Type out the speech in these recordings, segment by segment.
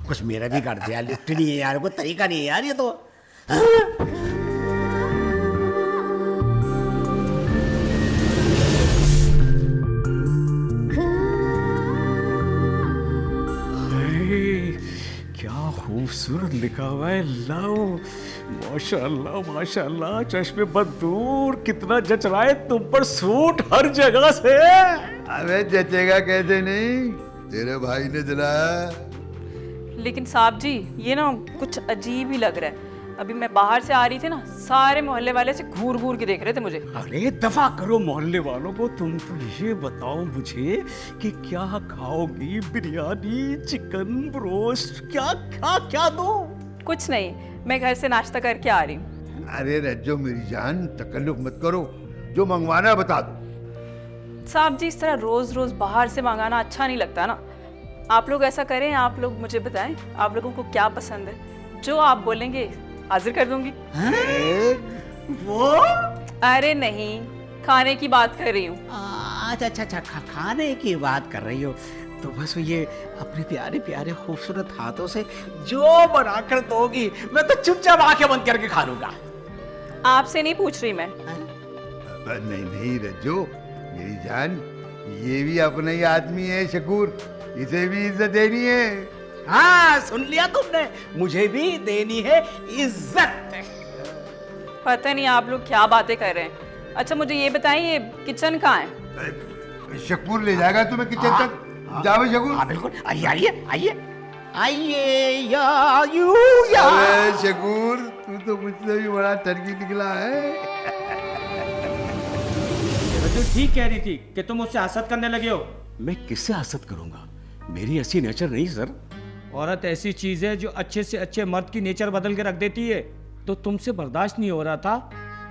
कुछ मेरा भी कर दे यार, लिफ्ट नहीं है यार, कोई तरीका नहीं है यार ये तो। क्या खूबसूरत लिखा हुआ है, लव। माशाल्लाह माशाल्लाह, चश्मे बद दूर, कितना जच रहा है तुम पर सूट हर जगह से। अबे जचेगा कैसे नहीं, तेरे भाई ने दिलाया। लेकिन साहब जी ये ना कुछ अजीब ही लग रहा है। अभी मैं बाहर से आ रही थी ना, सारे मोहल्ले वाले से घूर घूर के देख रहे थे मुझे। अरे दफा करो मोहल्ले वालों को, तुम तो ये बताओ मुझे कि क्या खाओगी, बिरयानी, चिकन रोस्ट, क्या क्या क्या दो? कुछ नहीं, मैं घर से नाश्ता करके आ रही हूँ। अरे रज्जो मेरी जान, तकल्लुफ मत करो, जो मंगवाना है बता दो। साहब जी इस तरह रोज रोज बाहर से मंगाना अच्छा नहीं लगता ना। आप लोग ऐसा करें, आप लोग मुझे बताएं आप लोगों को क्या पसंद है, जो आप बोलेंगे हाजिर कर दूंगी। वो अरे नहीं, खाने की बात कर रही हूँ। अच्छा अच्छा अच्छा, खाने की बात कर रही हो तो बस ये अपने प्यारे प्यारे खूबसूरत हाथों से जो बना कर दोगी, मैं तो चुपचाप आंखें बंद करके खा लूंगा। आपसे नहीं पूछ रही मैं। नहीं नहीं रज्जो मेरी जान, ये भी अपना ही आदमी है शकूर, इसे भी इज्जत देनी है। हाँ सुन लिया तुमने, मुझे भी देनी है इज्जत। पता नहीं आप लोग क्या बातें कर रहे हैं। अच्छा मुझे ये बताइए, ये किचन कहाँ है? शकूर ले जाएगा तुम्हें किचन तक, जाओ शकूर। हाँ बिल्कुल, आइए आइए आइए आइए या यू या। अरे शकूर तू तो मुझसे भी बड़ा टर्की निकला है। तू ठीक कह रही थी कि तुम उससे हसद करने लगे हो। मैं किससे हसद करूंगा, मेरी ऐसी नेचर नहीं सर। औरत ऐसी चीज है जो अच्छे से अच्छे मर्द की नेचर बदल के रख देती है। तो तुमसे बर्दाश्त नहीं हो रहा था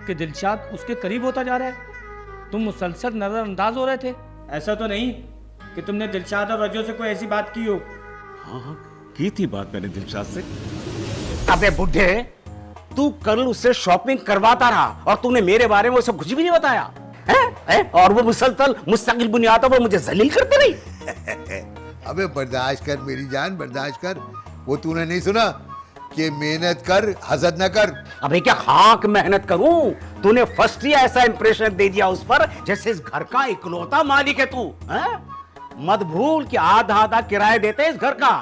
कि दिलशाद उसके करीब होता जा रहा है। तुम मुसलसल नजरअंदाज हो रहे थे। ऐसा तो नहीं कि तुमने दिलशाद और रजो से कोई ऐसी बात की हो। हाँ हाँ की थी बात मैंने दिलशाद से। अबे बुढ़े, तू कल उससे शॉपिंग करवाता रहा और तूने मेरे बारे में उसे कुछ भी नहीं बताया है? और वो मुसलसल मुस्तकिल बुनियादों पर मुझे जलील करती रही। अबे बर्दाश्त कर मेरी जान, बर्दाश्त कर। वो तूने नहीं सुना कि मेहनत कर हसद न कर। अबे क्या खाक मेहनत करूं, तूने फर्स्ट ही ऐसा इंप्रेशन दे दिया उस पर जैसे इस घर का इकलौता मालिक है तू। मत भूल कि आधा आधा किराया देते इस घर का।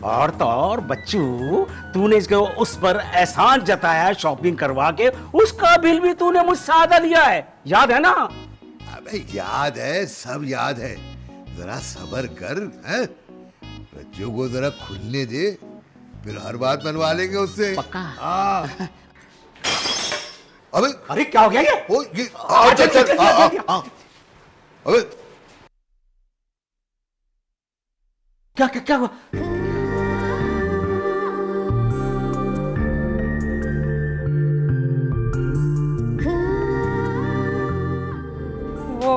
और तो और बच्चू, तूने इसके उस पर एहसान जताया शॉपिंग करवा के, उसका बिल भी तूने मुझसे आधा लिया है, याद है ना? अबे याद है, सब याद है। जरा सब्र कर, हैं? रज्जू को जरा खुलने दे, फिर हर बात मनवा लेंगे उससे। पक्का? हाँ। अबे अरे क्या हो गया ये? ओ ये चल चल आ। अबे क्या क्या क्या हुआ? वो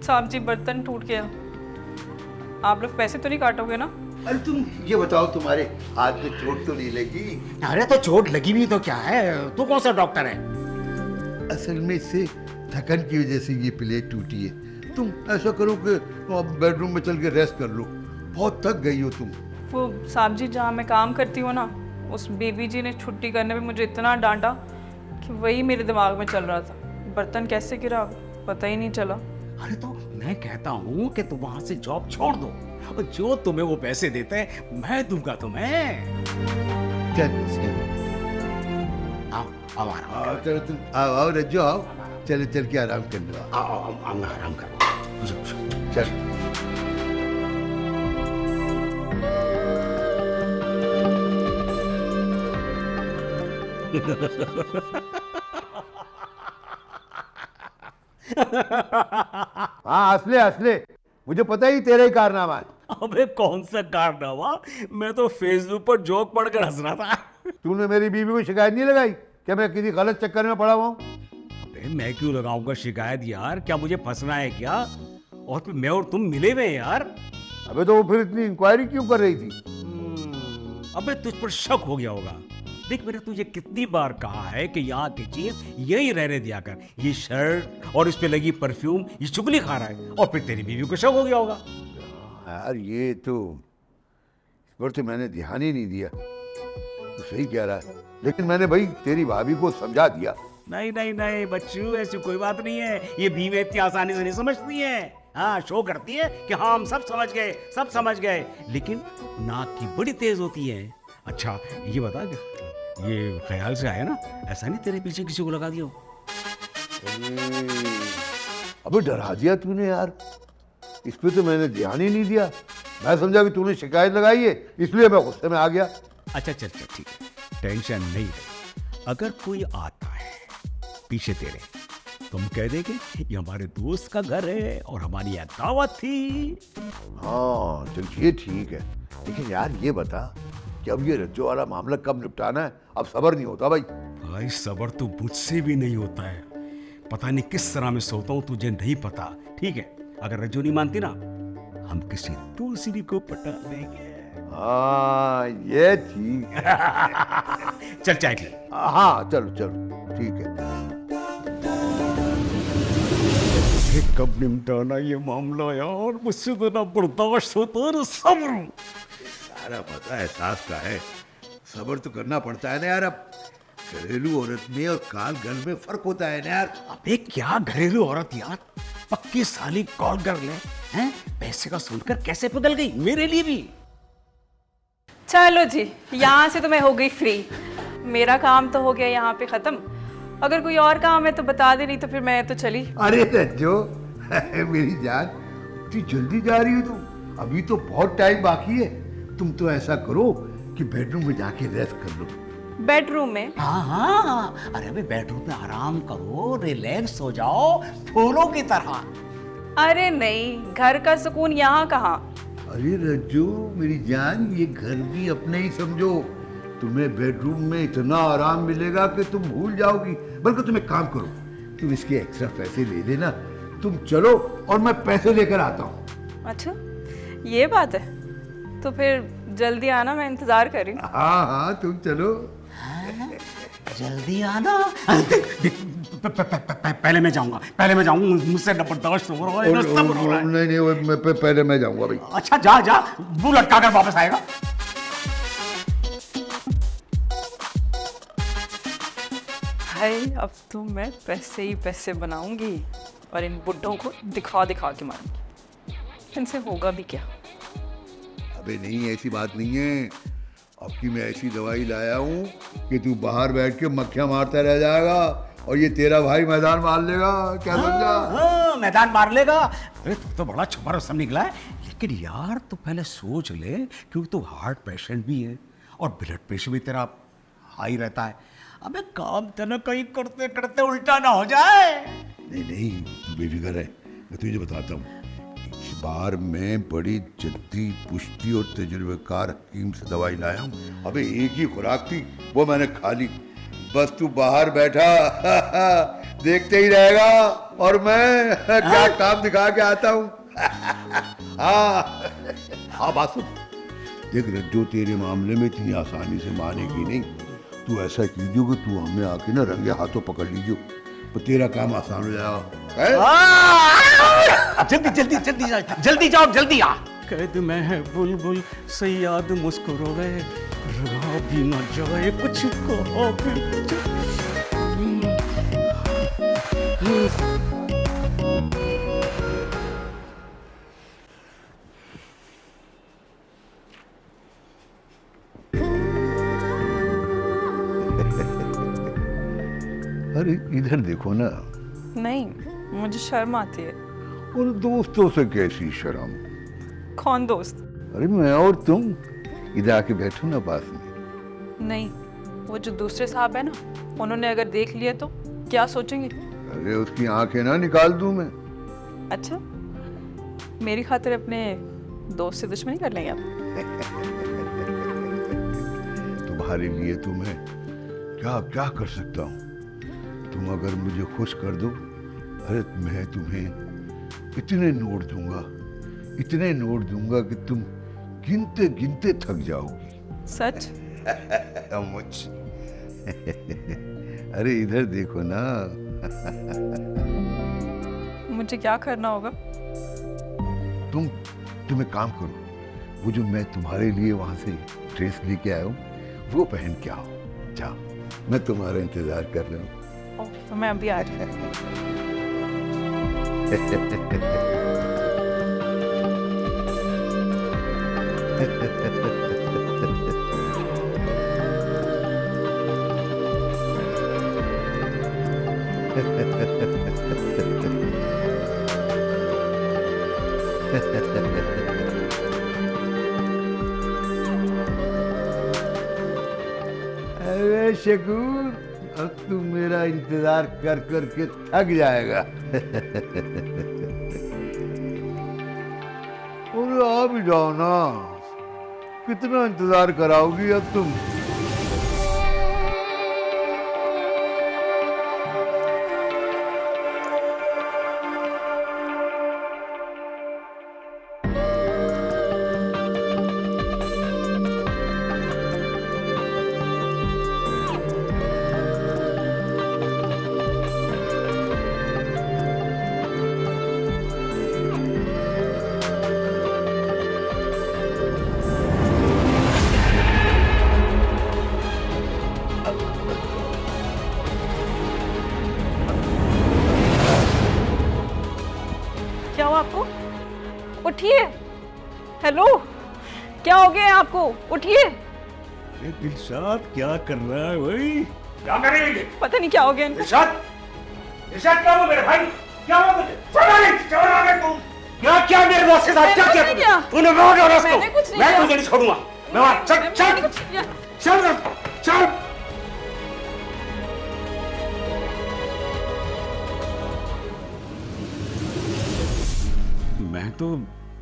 साहब जी बर्तन टूट गया। आप लोग पैसे तो नहीं काटोगे ना? अरे तुम ये बताओ, तुम्हारे हाथ में चोट तो नहीं लगी? अरे तो चोट लगी भी तो क्या है, तू कौन सा डॉक्टर है? असल में इससे थकन की वजह से ये प्लेट टूटी है। तुम ऐसा करो कि बेडरूम में चल के रेस्ट कर लो, बहुत थक गई हो तुम। वो साहब जी जहाँ मैं काम करती हूँ ना, उस बेबी जी ने छुट्टी करने पे मुझे इतना डांटा कि वही मेरे दिमाग में चल रहा था। बर्तन कैसे गिरा पता ही नहीं चला। अरे तो मैं कहता हूँ कि तुम वहां से जॉब छोड़ दो और जो तुम्हें वो पैसे देते हैं मैं दूंगा तुम्हें। चल आओ आओ आराम करो। चलो तुम आओ रज्जो आओ, चल चल के आराम कर लो। आओ आओ आओ आराम करो। चल हाँ हंसले हंसले, मुझे पता ही तेरा ही कारनामा है। अबे कौन सा कारनामा, मैं तो फेसबुक पर जोक पढ़कर हंस रहा था। तूने मेरी बीवी को शिकायत नहीं लगाई कि मैं किसी गलत चक्कर में पड़ा हुआ हूँ? अबे मैं क्यों लगाऊंगा शिकायत यार, क्या मुझे फंसना है क्या? और फिर मैं और तुम मिले हुए हैं यार। अबे तो वो फिर इतनी इंक्वायरी क्यों कर रही थी? अबे तुझ पर शक हो गया होगा। देख मैंने तुझे कितनी बार कहा है कि यहाँ की चीज यही रहने दिया कर। ये शर्ट और इस पे लगी परफ्यूम ये चुगली खा रहा है, और फिर तेरी बीवी को शक हो गया होगा। यार ये तो पर तो मैंने ध्यान ही नहीं दिया। तो सही कह रहा है, लेकिन मैंने भाई तेरी भाभी को समझा दिया। नहीं नहीं नहीं बच्चू, ऐसी कोई बात नहीं है। ये बीवी इतनी आसानी से नहीं समझती है। हाँ, शो करती है कि हाँ हम सब समझ गए, सब समझ गए, लेकिन नाक की बड़ी तेज होती है। अच्छा ये बता कि ये ख्याल से आया ना, ऐसा नहीं तेरे पीछे किसी को लगा दिया हो? अबे डरा दिया तूने यार, इस पे तो मैंने ध्यान ही नहीं दिया। मैं समझा कि तूने शिकायत लगाई है, इसलिए मैं गुस्से में आ गया। अच्छा चल चल ठीक है, टेंशन नहीं ले। अगर कोई आता है पीछे तेरे, तुम कह देंगे ये हमारे दोस्त का घर है और हमारी यहाँ दावत थी। हाँ चल ये ठीक है, लेकिन यार ये बता कि अब ये रज्जो वाला मामला कब निपटाना है? अब सब्र नहीं होता भाई। भाई सबर तो मुझसे भी नहीं होता है। पता नहीं किस तरह मैं सोता हूँ, तुझे नहीं पता। ठीक है, अगर रज्जो नहीं मानती ना, हम किसी दूसरी को पटा देंगे। हाँ ये ठीक है। चल चाय पी। हाँ चलो चलो ठीक है। कब निपटाना ये मामला यार, मुझसे तो ना बर्दाश्त होता है ना सब्र। सारा पता एहसास का है, सब्र तो करना पड़ता है ना यार। अब घरेलू औरत में और काल गल में फर्क होता है ना यार। अबे क्या घरेलू औरत यार, पक्की साली कॉल कर ले हैं? पैसे का सुनकर कैसे पिघल गई मेरे लिए भी। चलो जी, यहाँ से तो मैं हो गई फ्री। मेरा काम तो हो गया यहाँ पे ख़त्म। अगर कोई और काम है तो बता दे, नहीं तो फिर मैं तो चली। अरे रज्जो मेरी जान, इतनी जल्दी जा रही हो तुम? अभी तो बहुत टाइम बाकी है। तुम तो ऐसा करो कि बेडरूम में जाके रेस्ट कर लो। बेडरूम में? हाँ हाँ, अरे भाई बेडरूम में आराम करो, रिलैक्स हो जाओ फूलों की तरह। अरे नहीं, घर का सुकून यहाँ कहाँ। अरे रज्जो मेरी जान, ये घर भी अपने ही समझो। तुम्हें बेडरूम में इतना आराम मिलेगा कि तुम भूल जाओगी। बल्कि तुम एक काम करो, तुम इसके एक्स्ट्रा पैसे ले लेना। तुम चलो और मैं पैसे लेकर आता हूँ। अच्छा ये बात है, तो फिर जल्दी आना, मैं इंतजार कर रही हूँ। हाँ हाँ तुम चलो। जल्दी आना। पहले मैं जाऊंगा, पहले मैं जाऊंगा, मुझसे न बर्दाश्त हो रहा है न सब्र हो रहा है। नहीं नहीं पहले मैं जाऊंगा भाई। अच्छा जा जा, मुंह लटका कर वापस आएगा। हाय, अब तो मैं पैसे ही पैसे बनाऊंगी और इन बुड्ढों को दिखा दिखा के मारूंगी। इनसे होगा भी क्या। अबे नहीं, ऐसी बात नहीं है। अब की मैं ऐसी दवाई लाया हूँ कि तू बाहर बैठ के मक्खियाँ मारता रह जाएगा और ये तेरा भाई मैदान मार लेगा। क्या समझा? हाँ, मैदान मार लेगा। अरे तू तो बड़ा छुपा रसम निकला है। लेकिन यार तू पहले सोच ले, क्योंकि तू हार्ट पेशेंट भी है और ब्लड प्रेशर भी तेरा हाई रहता है। अबे काम तेना कहीं करते करते उल्टा ना हो जाए। नहीं नहीं तू बेफिक्र है, मैं तुझे बताता हूँ। इस बार मैं बड़ी जद्दी पुश्ती और तजुर्बेकार हकीम से दवाई लाया हूँ। अबे एक ही खुराक थी, वो मैंने खा ली। बस तू बाहर बैठा देखते ही रहेगा और मैं क्या काम दिखा के आता हूँ। हाँ बात सुन, देख रज्जो तेरे मामले में इतनी आसानी से मानेगी नहीं। तू ऐसा कीजिए कि तू हमें आके ना रंगे हाथों पकड़ लीजिए, तो तेरा काम आसान हो जाएगा। जल्दी जल्दी जल्दी जल्दी जाओ, जल्दी आ। कैद में है बुलबुल सयाद मुस्कुराए, रहा भी न जाए कुछ कहा भी न जाए। अरे इधर देखो ना। नहीं, मुझे शर्म आती है। और दोस्तों से कैसी शर्म? कौन दोस्त? अरे मैं और तुम, इधर आके बैठो ना पास में। नहीं, वो जो दूसरे साहब है ना, उन्होंने अगर देख लिया तो क्या सोचेंगे? अरे उसकी आंखें ना निकाल दूं मैं। अच्छा, मेरी खातिर अपने दोस्त से दुश्मनी कर लेंगे आप? तुम्हारे लिए तो मैं क्या क्या कर सकता हूँ। तुम अगर मुझे खुश कर दो, अरे मैं तुम्हें इतने नोट दूंगा, इतने नोट दूंगा कि तुम गिनते गिनते थक जाओगी। सच? मुझ अरे इधर देखो ना। मुझे क्या करना होगा? तुम एक काम करो, वो जो मैं तुम्हारे लिए वहां से ड्रेस लेके आया हूँ वो पहन के आओ। जाओ, मैं तुम्हारा इंतजार कर रहा हूँ। ओह, मैं अभी आ रही हूँ। अरे शकूर, अब तू मेरा इंतजार कर करके थक जाएगा। और आ भी जाओ ना, कितना इंतजार कराओगी अब तुम? क्या हुआ आपको? उठिए। हेलो, क्या हो गया आपको? उठिए। अरे दिलशाद क्या कर रहा है भाई? क्या कर रही है? पता नहीं क्या हो गया इनको। दिलशाद, दिलशाद क्या हुआ मेरे भाई? क्या हुआ तुझे? चल आ गए तू। क्या मेरे बॉस के साथ क्या मैंने किया नहीं किया। तूने? मैं और उसको मैंने कुछ नहीं मैं किया। तुझे नहीं छोड़ूंगा। मैं चल मैंने चल कुछ नहीं किया। चल चल। मैं तो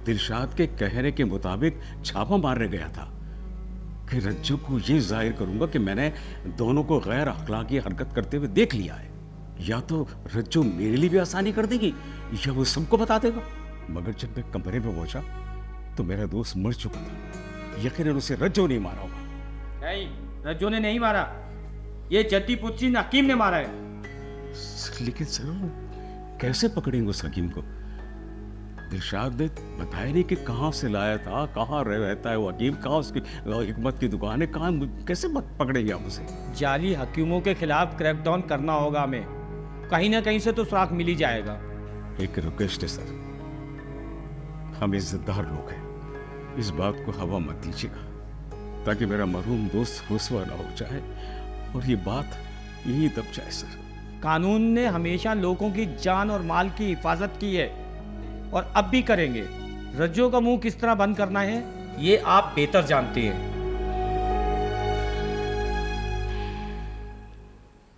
दिलशाद के कहने के मुताबिक छापा मारने गया था कि रज्जू को ये जाहिर करूंगा कि मैंने दोनों को गैर अखलाकी हरकत करते हुए देख लिया है। या तो रज्जू मेरे लिए भी आसानी कर देगी या वो सबको बता देगा। मगर जब मैं कमरे में पहुंचा तो मेरा दोस्त मर चुका था। यकीनन उसे रज्जू नहीं मारा होगा। नहीं, रज्जू ने नहीं मारा, ये जद्दी पुच्ची हकीम ने मारा है। लेकिन सर वो कैसे पकड़ेंगे उस हकीम को? दिलशाद ने बताया नहीं कि कहाँ से लाया था, कहाँ रहता है वो हकीम, कहाँ उसकी हिकमत की दुकान है, कहाँ, कैसे पकड़ेंगे आप उसे? जाली हकीमों के खिलाफ क्रैकडाउन करना होगा हमें। कहीं ना कहीं से तो सुराग मिल ही जाएगा। एक रिक्वेस्ट है सर, हम इज्जतदार लोग हैं, इस बात को हवा मत दीजिएगा ताकि मेरा मरहूम दोस्त रुसवा ना हो जाए और ये बात यही दब जाए। सर, कानून ने हमेशा लोगों की जान और माल की हिफाजत की है और अब भी करेंगे। रज्जू का मुंह किस तरह बंद करना है ये आप बेहतर जानते हैं।